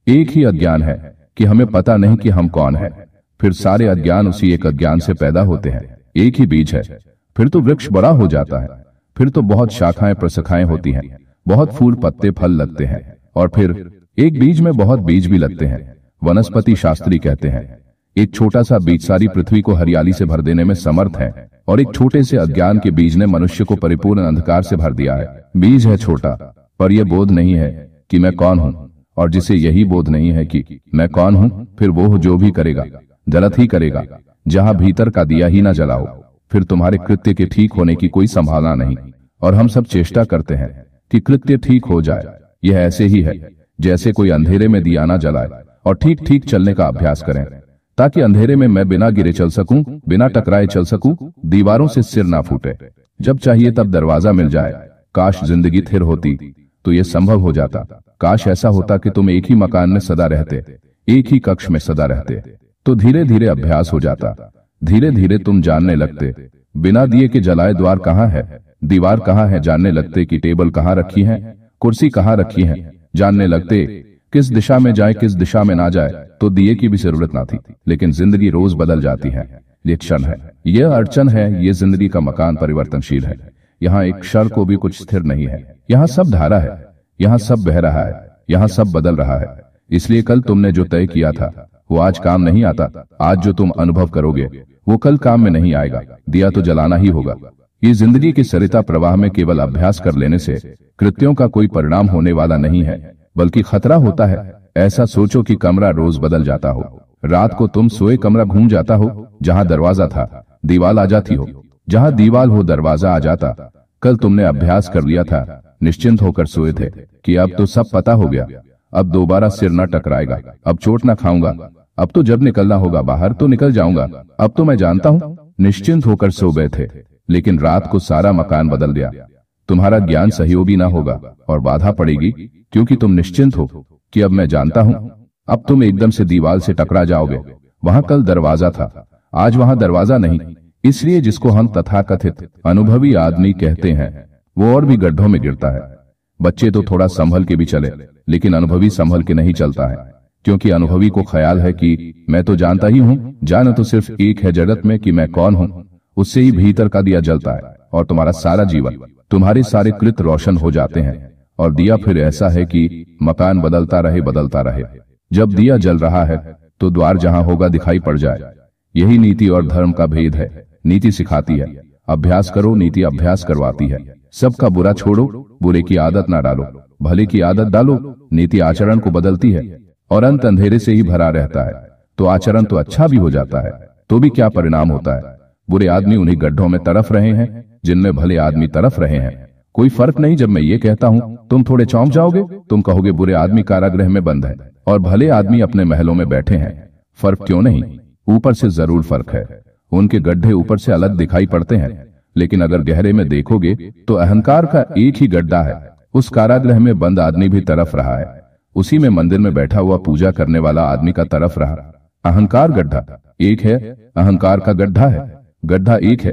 एक ही अज्ञान है कि हमें पता नहीं कि हम कौन हैं। फिर सारे अज्ञान उसी एक अज्ञान से पैदा होते हैं। एक ही बीज है, फिर तो वृक्ष बड़ा हो जाता है, फिर तो बहुत शाखाएं प्रशाखाएं होती हैं, बहुत फूल पत्ते फल लगते हैं, और फिर एक बीज में बहुत बीज भी लगते हैं। वनस्पति शास्त्री कहते हैं एक छोटा सा बीज सारी पृथ्वी को हरियाली से भर देने में समर्थ है, और एक छोटे से अज्ञान के बीज ने मनुष्य को परिपूर्ण अंधकार से भर दिया है। बीज है छोटा, पर यह बोध नहीं है कि मैं कौन हूं, और जिसे यही बोध नहीं है कि मैं कौन हूं, फिर वो जो भी करेगा गलत ही करेगा। जहां भीतर का दिया ही ना जलाओ, फिर तुम्हारे कृत्य के ठीक होने की कोई संभावना नहीं। और हम सब चेष्टा करते हैं कि कृत्य ठीक हो जाए। यह ऐसे ही है जैसे कोई अंधेरे में दिया ना जलाए और ठीक ठीक चलने का अभ्यास करें, ताकि अंधेरे में मैं बिना गिरे चल सकूं, बिना टकराए चल सकूं, दीवारों से सिर ना फूटे। जब चाहिए तब दरवाजा मिल जाए। काश जिंदगी स्थिर होती तो यह संभव हो जाता। काश ऐसा होता कि तुम एक ही मकान में सदा रहते, एक ही कक्ष में सदा रहते, तो धीरे धीरे अभ्यास हो जाता। धीरे धीरे तुम जानने लगते बिना दिए के जलाए द्वार कहाँ है, दीवार कहाँ है। जानने लगते कि टेबल कहाँ रखी है, कुर्सी कहाँ रखी है। जानने लगते किस दिशा में जाए किस दिशा में ना जाए, तो दिए की भी जरूरत ना थी। लेकिन जिंदगी रोज बदल जाती है। ये क्षण है, यह अड़चन है, ये जिंदगी का मकान परिवर्तनशील है। यहाँ एक क्षण को भी कुछ स्थिर नहीं है। यहाँ सब धारा है, यहाँ सब बह रहा है, यहाँ सब बदल रहा है। इसलिए कल तुमने जो तय किया था वो आज काम नहीं आता। आज जो तुम अनुभव करोगे वो कल काम में नहीं आएगा। दिया तो जलाना ही होगा। ये जिंदगी के सरिता प्रवाह में केवल अभ्यास कर लेने से कृत्यों का कोई परिणाम होने वाला नहीं है, बल्कि खतरा होता है। ऐसा सोचो कि कमरा रोज बदल जाता हो। रात को तुम सोए कमरा घूम जाता हो। जहां दरवाजा था दीवाल आ जाती हो, जहां दीवाल हो दरवाजा आ जाता। कल तुमने अभ्यास कर लिया था, निश्चिंत होकर सोए थे कि अब तो सब पता हो गया, अब दोबारा सिर न टकराएगा, अब चोट न खाऊंगा, अब तो जब निकलना होगा बाहर तो निकल जाऊंगा, अब तो मैं जानता हूं। निश्चिंत होकर सो गए थे, लेकिन रात को सारा मकान बदल गया। तुम्हारा ज्ञान सहयोगी ना होगा और बाधा पड़ेगी, क्योंकि तुम निश्चिंत हो कि अब मैं जानता हूं। अब तुम एकदम से दीवार से टकरा जाओगे। वहां कल दरवाजा था, आज वहां दरवाजा नहीं। इसलिए जिसको हम तथाकथित अनुभवी आदमी कहते हैं वो और भी गड्ढों में गिरता है। बच्चे तो थोड़ा संभल के भी चले, लेकिन अनुभवी संभल के नहीं चलता है, क्योंकि अनुभवी को ख्याल है कि मैं तो जानता ही हूं। जान तो सिर्फ एक है जगत में कि मैं कौन हूं। उससे ही भीतर का दिया जलता है और तुम्हारा सारा जीवन, तुम्हारे सारे कृत रोशन हो जाते हैं। और दिया फिर ऐसा है कि मकान बदलता रहे बदलता रहे। जब दिया जल रहा है तो द्वार जहां होगा दिखाई पड़ जाए। यही नीति और धर्म का भेद है। नीति सिखाती है अभ्यास करो, नीति अभ्यास करवाती है। सबका बुरा छोड़ो, बुरे की आदत ना डालो, भले की आदत डालो। नीति आचरण को बदलती है और अंत अंधेरे से ही भरा रहता है। तो आचरण तो अच्छा भी हो जाता है, तो भी क्या परिणाम होता है। बुरे आदमी उन्हीं गड्ढों में तरफ रहे हैं जिनमें भले आदमी तरफ रहे हैं। कोई फर्क नहीं। जब मैं ये कहता हूं तुम थोड़े चौंक जाओगे। तुम कहोगे बुरे आदमी कारागृह में बंद है और भले आदमी अपने महलों में बैठे हैं। फर्क क्यों नहीं? ऊपर से जरूर फर्क है। उनके गड्ढे ऊपर से अलग दिखाई पड़ते हैं, लेकिन अगर गहरे में देखोगे तो अहंकार का एक ही गड्ढा है। उस कारागृह में बंद आदमी भी तरफ रहा है, उसी में मंदिर में बैठा हुआ पूजा करने वाला आदमी का तरफ रहा। अहंकार गड्ढा एक है, अहंकार का गड्ढा है। गड्ढा एक है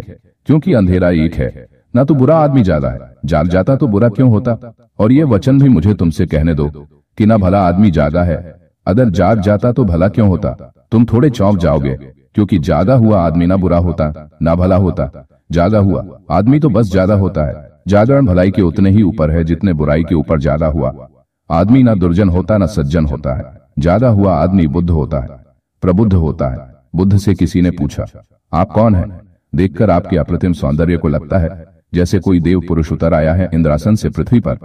क्योंकि अंधेरा एक है। ना तो बुरा आदमी जागा है, जाग जाता तो बुरा क्यों होता। और ये वचन भी मुझे तुमसे कहने दो कि ना भला आदमी जागा है, अगर जाग जाता तो भला क्यों होता। तुम थोड़े चौंक जाओगे, क्योंकि जागा हुआ आदमी ना बुरा होता ना भला होता। जागा हुआ आदमी तो बस ज्यादा होता है। जागरण भलाई के उतने ही ऊपर है जितने बुराई के ऊपर जागा हुआ आदमी ना दुर्जन होता ना सज्जन होता है। जागा हुआ आदमी बुद्ध होता है, प्रबुद्ध होता है। बुद्ध से किसी ने पूछा आप कौन हैं? देखकर आपके अप्रतिम सौंदर्य को लगता है जैसे कोई देव पुरुष उतर आया है इंद्रासन से पृथ्वी पर।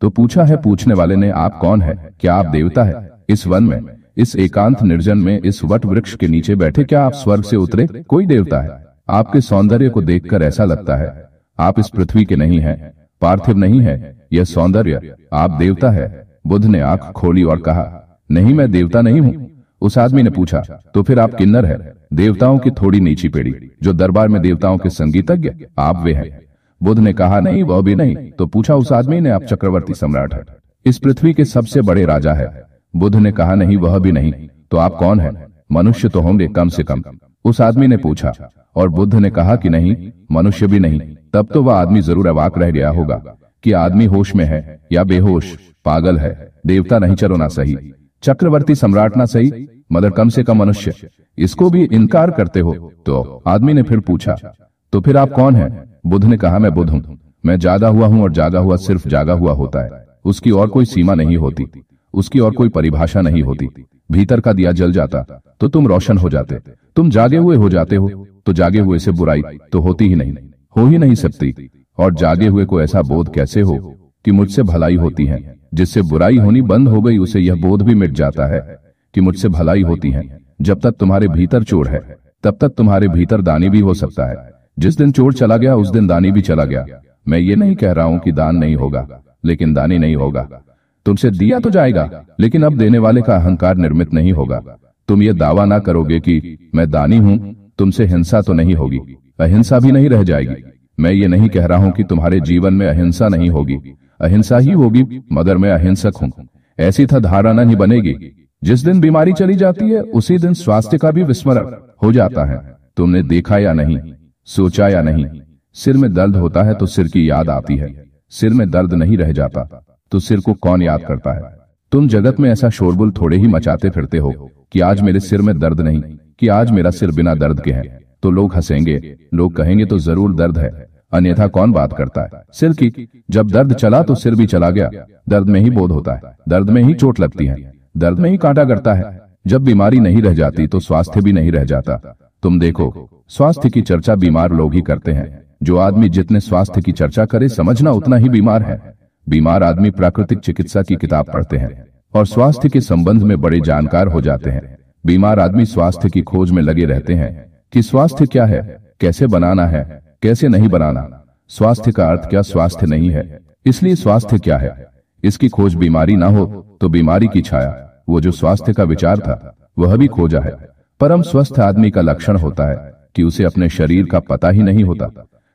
तो पूछा है पूछने वाले ने आप कौन है? क्या आप देवता है? इस वन में, इस एकांत निर्जन में, इस वट वृक्ष के नीचे बैठे क्या आप स्वर्ग से उतरे? कोई देवता है? आपके सौंदर्य को देखकर ऐसा लगता है आप इस पृथ्वी के नहीं हैं, पार्थिव नहीं है। यह सौंदर्य आप देवता है। बुद्ध ने आंख खोली और कहा नहीं, मैं देवता नहीं हूं। उस आदमी ने पूछा तो फिर आप किन्नर है, देवताओं की थोड़ी नीची पीढ़ी, जो दरबार में देवताओं के संगीतज्ञ, आप वे हैं। बुद्ध ने कहा नहीं, वह भी नहीं। तो पूछा उस आदमी ने आप चक्रवर्ती सम्राट है, इस पृथ्वी के सबसे बड़े राजा है। बुद्ध ने कहा नहीं, वह भी नहीं। तो आप कौन है? मनुष्य तो होंगे कम से कम। उस आदमी ने पूछा और बुद्ध ने कहा कि नहीं, मनुष्य भी नहीं। तब तो वह आदमी जरूर अवाक रह गया होगा कि आदमी होश में है या बेहोश, पागल है, देवता नहीं। चलो ना सही, चक्रवर्ती सम्राट ना सही मगर कम से कम मनुष्य, इसको भी इनकार करते हो। तो आदमी ने फिर पूछा, तो फिर आप कौन हैं? बुद्ध ने कहा, मैं बुद्ध हूं। मैं जागा हुआ हूं और जागा हुआ सिर्फ जागा हुआ होता है। उसकी और कोई सीमा नहीं होती, उसकी और कोई परिभाषा नहीं होती। भीतर का दिया जल जाता तो तुम रोशन हो जाते। तुम जागे हुए हो जाते हो तो जागे हुए से बुराई तो होती ही नहीं, हो ही नहीं सकती। और जागे हुए को ऐसा बोध कैसे हो कि मुझसे भलाई होती है? जिससे बुराई होनी बंद हो गई उसे यह बोध भी मिट जाता है कि मुझसे भलाई होती है। जब तक तुम्हारे भीतर चोर है तब तक तुम्हारे भीतर दानी भी हो सकता है। जिस दिन चोर चला गया उस दिन दानी भी चला गया। मैं ये नहीं कह रहा हूं कि दान नहीं होगा, लेकिन दानी नहीं होगा। तुमसे दिया तो जाएगा, लेकिन अब देने वाले का अहंकार निर्मित नहीं होगा। तुम ये दावा ना करोगे कि मैं दानी हूं, तुमसे हिंसा तो नहीं होगी, अहिंसा भी नहीं रह जाएगी। मैं ये नहीं कह रहा हूं कि तुम्हारे जीवन में अहिंसा नहीं होगी, अहिंसा ही होगी, मगर मैं अहिंसक हूं, ऐसी था धारणा नहीं बनेगी। जिस दिन बीमारी चली जाती है उसी दिन स्वास्थ्य का भी विस्मरण हो जाता है। तुमने देखा या नहीं, सोचा या नहीं, सिर में दर्द होता है तो सिर की याद आती है। सिर में दर्द नहीं रह जाता तो सिर को कौन याद करता है? तुम जगत में ऐसा शोरगुल थोड़े ही मचाते फिरते हो कि आज मेरे सिर में दर्द नहीं, कि आज मेरा सिर बिना दर्द के है। तो लोग हंसेंगे, लोग कहेंगे तो जरूर दर्द है, अन्यथा कौन बात करता है सिर की? जब दर्द चला तो सिर भी चला गया। दर्द में ही बोध होता है, दर्द में ही चोट लगती है, दर्द में ही कांटा करता है। जब बीमारी नहीं रह जाती तो स्वास्थ्य भी नहीं रह जाता। तुम देखो, स्वास्थ्य की चर्चा बीमार लोग ही करते हैं। जो आदमी जितने स्वास्थ्य की चर्चा करे समझना उतना ही बीमार है। बीमार आदमी प्राकृतिक चिकित्सा की किताब पढ़ते हैं और स्वास्थ्य के संबंध में बड़े जानकार हो जाते हैं। बीमार आदमी स्वास्थ्य की खोज में लगे रहते हैं कि स्वास्थ्य क्या है, कैसे बनाना है, कैसे नहीं बनाना। स्वास्थ्य का अर्थ क्या? स्वास्थ्य नहीं है, इसलिए स्वास्थ्य क्या है इसकी खोज। बीमारी ना हो तो बीमारी की छाया, वो जो स्वास्थ्य का विचार था वह भी खोजा है। परम स्वस्थ आदमी का लक्षण होता है कि उसे अपने शरीर का पता ही नहीं होता।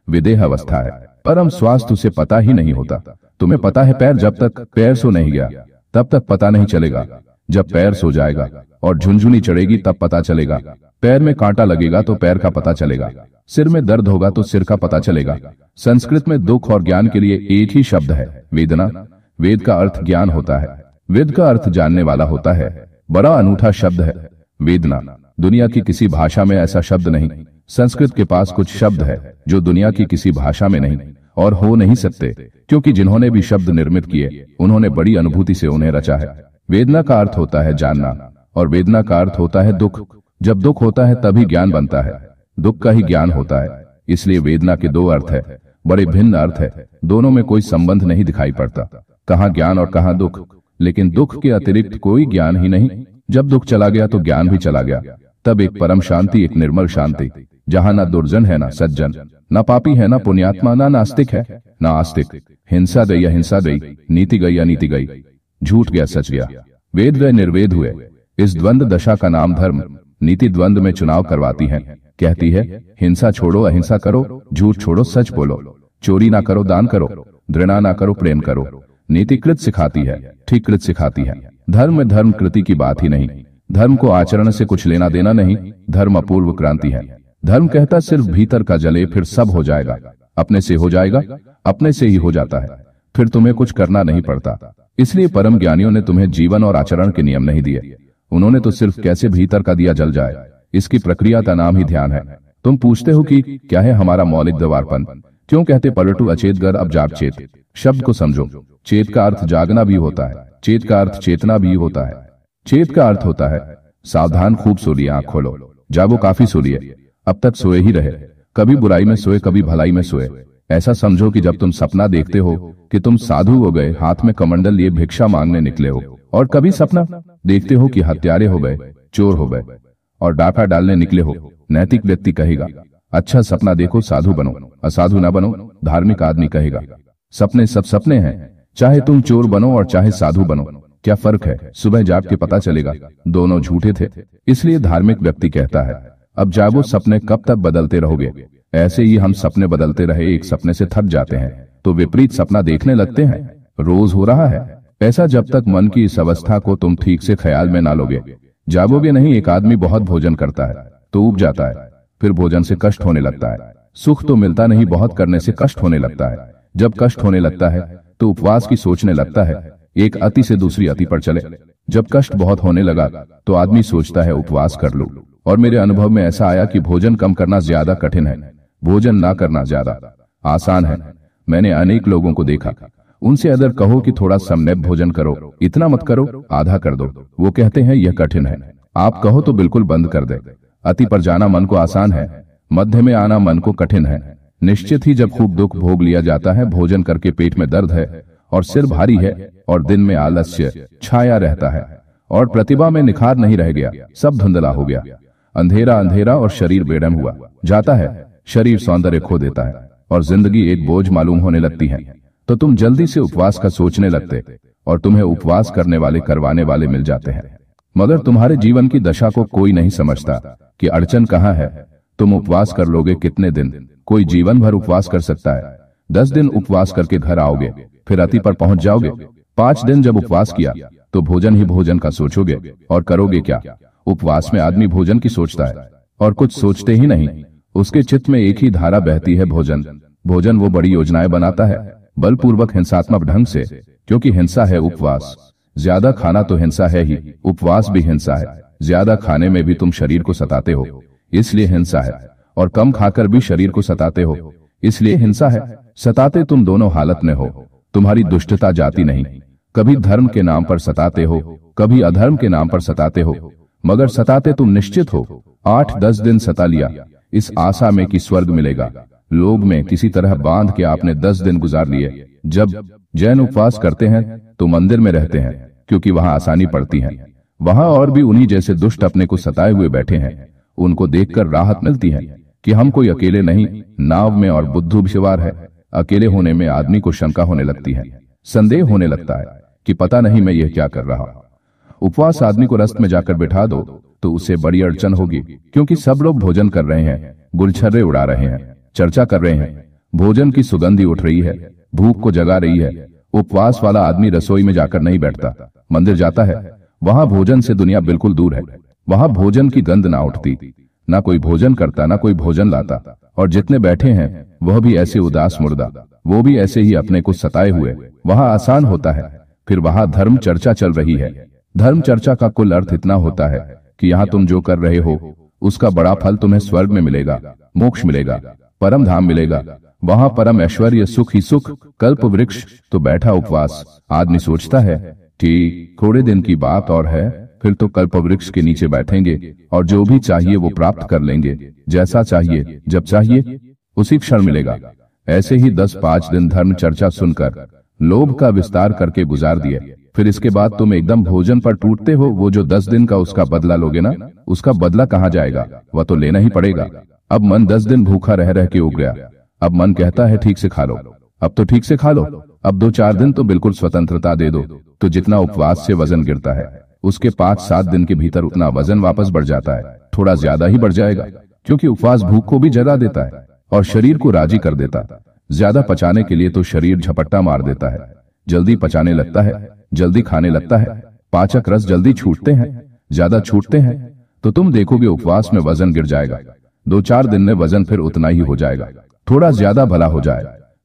विदेह अवस्था है, परम स्वास्थ्य उसे पता ही नहीं होता। तुम्हें पता है पैर जब तक पैर सो नहीं गया तब तक पता नहीं चलेगा। जब पैर सो जाएगा और झुनझुनी चढ़ेगी तब पता चलेगा। पैर में कांटा लगेगा तो पैर का पता चलेगा। सिर में दर्द होगा तो सिर का पता चलेगा। संस्कृत में दुख और ज्ञान के लिए एक ही शब्द है, वेदना। वेद का अर्थ ज्ञान होता है, वेद का अर्थ जानने वाला होता है। बड़ा अनूठा शब्द है वेदना। दुनिया की किसी भाषा में ऐसा शब्द नहीं। संस्कृत के पास कुछ शब्द है जो दुनिया की किसी भाषा में नहीं और हो नहीं सकते, क्योंकि जिन्होंने भी शब्द निर्मित किए उन्होंने बड़ी अनुभूति से उन्हें रचा है। वेदना का अर्थ होता है जानना और वेदना का अर्थ होता है दुख। जब दुख होता है तभी ज्ञान बनता है, दुख का ही ज्ञान होता है। इसलिए वेदना के दो अर्थ है, बड़े भिन्न अर्थ है, दोनों में कोई संबंध नहीं दिखाई पड़ता। कहाँ ज्ञान और कहाँ दुख, लेकिन दुख के अतिरिक्त कोई ज्ञान ही नहीं। जब दुख चला गया तो ज्ञान भी चला गया। तब एक परम शांति, एक निर्मल शांति, जहां ना दुर्जन है ना सज्जन, ना पापी है ना पुण्यात्मा, ना नास्तिक है ना आस्तिक। हिंसा गई या हिंसा गई, नीति गई या नीति गई, झूठ गया सच गया, वेद गए निर्वेद हुए। इस द्वंद्व दशा का नाम धर्म। नीति द्वंद्व में चुनाव करवाती है, कहती है हिंसा छोड़ो अहिंसा करो, झूठ छोड़ो सच बोलो, चोरी ना करो दान करो, घृणा ना करो प्रेम करो। नीति कृत सिखाती है, ठीक कृत सिखाती है। धर्म में धर्म कृति की बात ही नहीं। धर्म को आचरण से कुछ लेना देना नहीं। धर्म अपूर्व क्रांति है। धर्म कहता सिर्फ भीतर का जले फिर सब हो जाएगा, अपने से हो जाएगा, अपने से ही हो जाता है, फिर तुम्हें कुछ करना नहीं पड़ता। इसलिए परम ज्ञानियों ने तुम्हें जीवन और आचरण के नियम नहीं दिए। उन्होंने तो सिर्फ कैसे भीतर का दिया जल जाए इसकी प्रक्रिया का नाम ही ध्यान है। तुम पूछते हो कि क्या है हमारा मौलिक द्वारपन, क्यों कहते पलटू अचेत गर अब जाग चेत। शब्द को समझो। चेत का अर्थ जागना भी होता है, चेत का अर्थ चेतना भी होता है। चेत का अर्थ होता है सावधान, खूब सो लिए, आंख खोलो, जागो, काफी सो लिए, अब तक सोए ही रहे, कभी बुराई में सोए कभी भलाई में सोए। ऐसा समझो कि जब तुम सपना देखते हो कि तुम साधु हो गए, हाथ में कमंडल लिए भिक्षा मांगने निकले हो, और कभी सपना देखते हो कि हत्यारे हो गए, चोर हो गए और डाका डालने निकले हो। नैतिक व्यक्ति कहेगा अच्छा सपना देखो, साधु बनो, असाधु ना बनो, धार्मिक आदमी कहेगा सपने सब सपने हैं, चाहे तुम चोर बनो और चाहे साधु बनो, क्या फर्क है, सुबह जाग के पता चलेगा दोनों झूठे थे। इसलिए धार्मिक व्यक्ति कहता है अब जागो, सपने कब तक बदलते रहोगे। ऐसे ही हम सपने बदलते रहे, एक सपने से थक जाते हैं तो विपरीत सपना देखने लगते हैं। रोज हो रहा है ऐसा, जब तक मन की इस अवस्था को तुम ठीक से ख्याल में ना लोगे, जागोगे नहीं। एक आदमी बहुत भोजन करता है तो ऊब जाता है, फिर भोजन से कष्ट होने लगता है। सुख तो मिलता नहीं, बहुत करने से कष्ट होने लगता है। जब कष्ट होने लगता है तो उपवास की सोचने लगता है, एक अति से दूसरी अति पर चले। जब कष्ट बहुत होने लगा तो आदमी सोचता है उपवास कर लूं, और मेरे अनुभव में ऐसा आया कि भोजन कम करना ज्यादा कठिन है, भोजन ना करना ज्यादा आसान है। मैंने अनेक लोगों को देखा, उनसे अगर कहो कि थोड़ा समन्वय भोजन करो, इतना मत करो, आधा कर दो, वो कहते हैं यह कठिन है। आप कहो तो बिल्कुल बंद कर दे। अति पर जाना मन को आसान है, मध्य में आना मन को कठिन है। निश्चित ही जब खूब दुख भोग लिया जाता है, भोजन करके पेट में दर्द है और सिर भारी है और दिन में आलस्य छाया रहता है और प्रतिभा में निखार नहीं रह गया, सब धुंधला हो गया, अंधेरा अंधेरा और शरीर बेढंग हुआ जाता है, शरीर सौंदर्य खो देता है और जिंदगी एक बोझ मालूम होने लगती है, तो तुम जल्दी से उपवास का सोचने लगते और तुम्हें उपवास करने वाले करवाने वाले मिल जाते हैं। मगर तुम्हारे जीवन की दशा को कोई नहीं समझता कि अड़चन कहाँ है। तुम उपवास कर लोगे कितने दिन? कोई जीवन भर उपवास कर सकता है। 10 दिन उपवास करके घर आओगे, फिर अति पर पहुंच जाओगे। 5 दिन जब उपवास किया तो भोजन ही भोजन का सोचोगे और करोगे क्या? उपवास में आदमी भोजन की सोचता है और कुछ सोचते ही नहीं, उसके चित्त में एक ही धारा बहती है, भोजन। भोजन वो बड़ी योजनाएं बनाता है, बलपूर्वक हिंसात्मक ढंग से, क्योंकि हिंसा है उपवास। ज्यादा खाना तो हिंसा है ही, उपवास भी हिंसा है। ज्यादा खाने में भी तुम शरीर को सताते हो, इसलिए हिंसा है, और कम खाकर भी शरीर को सताते हो, इसलिए हिंसा है। सताते तुम दोनों हालत में हो, तुम्हारी दुष्टता जाती नहीं। कभी धर्म के नाम पर सताते हो, कभी अधर्म के नाम पर सताते हो, मगर सताते तुम निश्चित हो। 8-10 दिन सता लिया इस आशा में कि स्वर्ग मिलेगा, लोभ में किसी तरह बांध के आपने 10 दिन गुजार लिए। जब जैन उपवास करते हैं तो मंदिर में रहते हैं, क्योंकि वहां आसानी पड़ती है। वहां और भी उन्हीं जैसे दुष्ट अपने को सताए हुए बैठे हैं। उनको देखकर राहत मिलती है कि हम कोई अकेले नहीं, नाव में और बुद्धू भी सवार है। अकेले होने में आदमी को शंका होने लगती है, संदेह होने लगता है कि पता नहीं मैं यह क्या कर रहा हूं। उपवास आदमी को रस्त में जाकर बिठा दो तो उसे बड़ी अड़चन होगी, क्योंकि सब लोग भोजन कर रहे हैं, गुलछर्रे उड़ा रहे हैं, चर्चा कर रहे हैं, भोजन की सुगंधी उठ रही है, भूख को जगा रही है। उपवास वाला आदमी रसोई में जाकर नहीं बैठता, मंदिर जाता है। वहां भोजन से दुनिया बिल्कुल दूर है, वहां भोजन की गंध ना उठती, ना कोई भोजन करता, ना कोई भोजन लाता, और जितने बैठे हैं वह भी ऐसे उदास मुर्दा, वो भी ऐसे ही अपने को सताए हुए। वहां आसान होता है। फिर वहां धर्म चर्चा चल रही है। धर्म चर्चा का कुल अर्थ इतना होता है कि यहाँ तुम जो कर रहे हो उसका बड़ा फल तुम्हें स्वर्ग में मिलेगा, मोक्ष मिलेगा, परम धाम मिलेगा, वहां परम ऐश्वर्य, सुख ही सुख, कल्प वृक्ष। तो बैठा उपवास आदमी सोचता है, ठीक थोड़े दिन की बात और है, फिर तो कल्प वृक्ष के नीचे बैठेंगे और जो भी चाहिए वो प्राप्त कर लेंगे, जैसा चाहिए जब चाहिए उसी क्षण मिलेगा। ऐसे ही 10-5 दिन धर्म चर्चा सुनकर लोभ का विस्तार करके गुजार दिए। फिर इसके बाद तुम एकदम भोजन पर टूटते हो। वो जो 10 दिन का उसका बदला लोगे ना, उसका बदला कहाँ जाएगा? वह तो लेना ही पड़ेगा। अब मन 10 दिन भूखा रह रह के उग गया। अब मन कहता है ठीक से खा लो, अब तो ठीक से खा लो, अब 2-4 दिन तो बिल्कुल स्वतंत्रता दे दो। तो जितना उपवास से वजन गिरता है उसके 5-7 दिन के भीतर उतना वजन वापस बढ़ जाता है, थोड़ा ज्यादा ही बढ़ जाएगा, क्योंकि उपवास भूख को भी जगा देता है और शरीर को राजी कर देता। ज्यादा पचाने के लिए तो शरीर झपट्टा मार देता है, जल्दी पचाने लगता है, जल्दी खाने लगता है, पाचक रस जल्दी छूटते हैं, ज्यादा छूटते हैं। तो तुम देखोगे उपवास में वजन गिर जाएगा, 2-4 दिन में वजन फिर उतना ही हो जाएगा, थोड़ा ज्यादा भला हो जाए,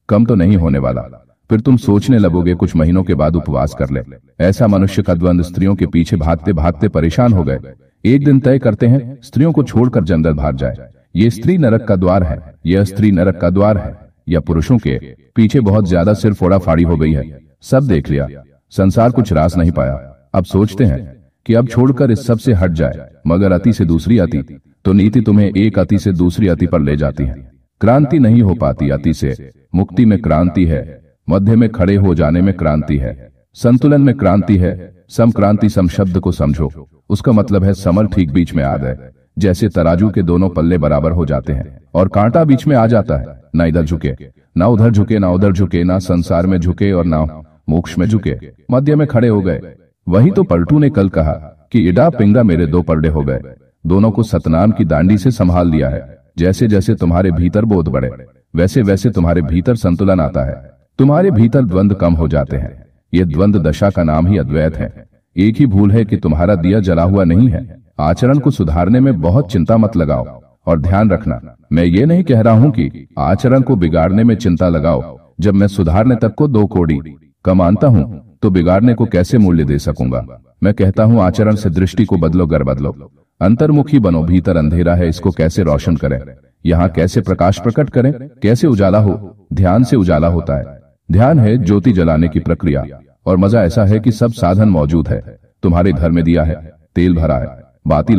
कम तो नहीं होने वाला। फिर तुम सोचने लगोगे कुछ महीनों के बाद उपवास कर ले। ऐसा मनुष्य का द्वंद, स्त्रियों के पीछे भागते भागते परेशान हो गए। एक दिन तय करते हैं स्त्रियों को छोड़कर जंगल भाग जाए। ये स्त्री नरक का द्वार है, यह स्त्री नरक का द्वार है। या पुरुषों के पीछे बहुत ज्यादा सिर फोड़ा फाड़ी हो गई है, सब देख लिया, संसार कुछ रास नहीं पाया। अब सोचते हैं कि अब छोड़कर इस सब से हट जाए, मगर अति से दूसरी अति, तो नीति तुम्हें एक अति से दूसरी अति पर ले जाती है। क्रांति नहीं हो पाती अति से, मुक्ति में क्रांति है, मध्य में खड़े हो जाने में क्रांति है, संतुलन में क्रांति है। सम क्रांति, सम शब्द को समझो, उसका मतलब है समर ठीक बीच में आ गए। जैसे तराजू के दोनों पल्ले बराबर हो जाते हैं और कांटा बीच में आ जाता है, ना इधर झुके ना उधर झुके, ना उधर झुके, ना संसार में झुके और ना मोक्ष में झुके, मध्य में खड़े हो गए। वही तो पलटू ने कल कहा कि इडा पिंगा मेरे 2 परडे हो गए, दोनों को सतनाम की दांडी से संभाल लिया है। जैसे जैसे तुम्हारे भीतर बोध बढ़े वैसे वैसे तुम्हारे भीतर संतुलन आता है, तुम्हारे भीतर द्वंद्व कम हो जाते हैं। ये द्वंद्व दशा का नाम ही अद्वैत है। एक ही भूल है कि तुम्हारा दिया जला हुआ नहीं है। आचरण को सुधारने में बहुत चिंता मत लगाओ, और ध्यान रखना, मैं ये नहीं कह रहा हूं कि आचरण को बिगाड़ने में चिंता लगाओ। जब मैं सुधारने तक को 2 कौड़ी कमानता हूं तो बिगाड़ने को कैसे मूल्य दे सकूंगा। मैं कहता हूं आचरण से दृष्टि को बदलो, घर बदलो, अंतर्मुखी बनो। भीतर अंधेरा है, इसको कैसे रोशन करें, यहाँ कैसे प्रकाश प्रकट करें, कैसे उजाला हो। ध्यान से उजाला होता है। ध्यान है ज्योति जलाने की प्रक्रिया, और मजा ऐसा है कि सब साधन मौजूद है। तुम्हारे घर में दिया है, तेल भरा है, बाती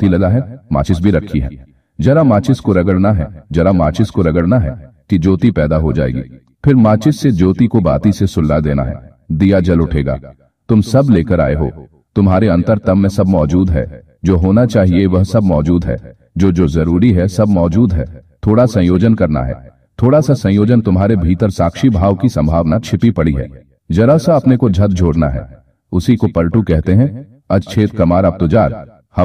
लगा है, माचिस भी रखी है। जरा माचिस को रगड़ना है, जरा माचिस को रगड़ना है कि ज्योति पैदा हो जाएगी। फिर माचिस से ज्योति को बाती से सुलगा देना है, दिया जल उठेगा। तुम सब लेकर आए हो, तुम्हारे अंतरतम में सब मौजूद है। जो होना चाहिए वह सब मौजूद है, जो जो जरूरी है सब मौजूद है। थोड़ा संयोजन करना है, थोड़ा सा संयोजन। तुम्हारे भीतर साक्षी भाव की संभावना छिपी पड़ी है, जरा सा अपने को झकझोरना है। उसी को पलटू कहते हैं। अच्छेद कमार अब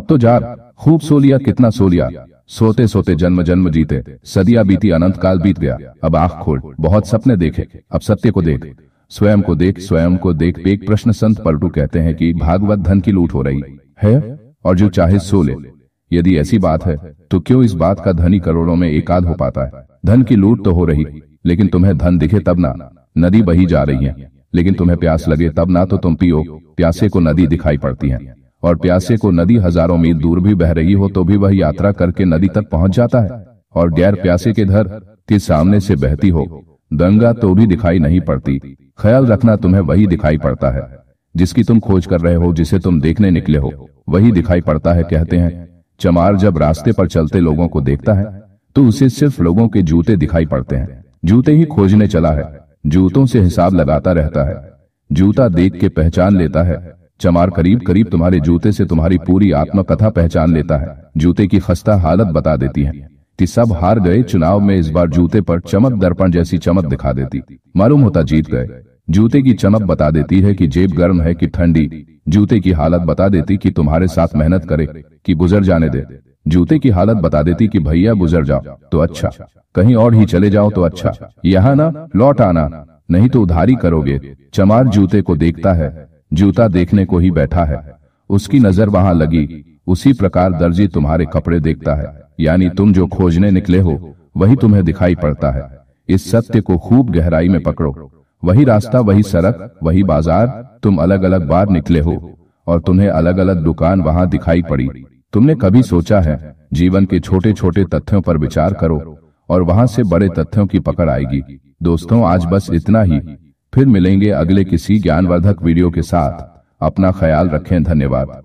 तो जार, खूब सो लिया, कितना सो लिया। सोते सोते जन्म जन्म जीते, सदियां बीती, अनंत काल बीत गया। अब आंख खोल, बहुत सपने देखे, अब सत्य को देख, स्वयं को देख, स्वयं को देख। एक प्रश्न संत पलटू कहते हैं कि भागवत धन की लूट हो रही है और जो चाहे सो ले। यदि ऐसी बात है तो क्यों इस बात का धनी करोड़ों में एकाध हो पाता है। धन की लूट तो हो रही, लेकिन तुम्हें धन दिखे तब ना। नदी बही जा रही है, लेकिन तुम्हें प्यास लगे तब ना तो तुम पियो। प्यासे को नदी दिखाई पड़ती है, और प्यासे को नदी हजारों मील दूर भी बह रही हो तो भी वह यात्रा करके नदी तक पहुंच जाता है। और गैर प्यासे के धर के सामने से बहती हो गंगा तो भी दिखाई नहीं पड़ती। ख्याल रखना, तुम्हें वही दिखाई पड़ता है जिसकी तुम खोज कर रहे हो, जिसे तुम देखने निकले हो वही दिखाई पड़ता है। कहते हैं चमार जब रास्ते पर चलते लोगों को देखता है तो उसे सिर्फ लोगों के जूते दिखाई पड़ते हैं। जूते ही खोजने चला है, जूतों से हिसाब लगाता रहता है, जूता देख के पहचान लेता है। चमार करीब करीब तुम्हारे जूते से तुम्हारी पूरी आत्मकथा पहचान लेता है। जूते की खस्ता हालत बता देती है कि सब हार गए चुनाव में, इस बार जूते पर चमक दर्पण जैसी चमक दिखा देती, मालूम होता जीत गए। जूते की चमक बता देती है कि जेब गर्म है कि ठंडी। जूते की हालत बता देती कि तुम्हारे साथ मेहनत करे कि गुजर जाने दे। जूते की हालत बता देती कि भैया गुजर जाओ तो अच्छा, कहीं और ही चले जाओ तो अच्छा, यहाँ ना लौट आना, नहीं तो उधारी करोगे। चमार जूते को देखता है, जूता देखने को ही बैठा है, उसकी नजर वहां लगी। उसी प्रकार दर्जी तुम्हारे कपड़े देखता है, यानी तुम जो खोजने निकले हो वही तुम्हें दिखाई पड़ता है। इस सत्य को खूब गहराई में पकड़ो। वही रास्ता, वही सड़क, वही बाजार। तुम अलग अलग बार निकले हो और तुम्हें अलग अलग दुकान वहां दिखाई पड़ी। तुमने कभी सोचा है जीवन के छोटे छोटे तथ्यों पर विचार करो और वहां से बड़े तथ्यों की पकड़ आएगी। दोस्तों आज बस इतना ही, फिर मिलेंगे अगले किसी ज्ञानवर्धक वीडियो के साथ। अपना ख्याल रखें, धन्यवाद।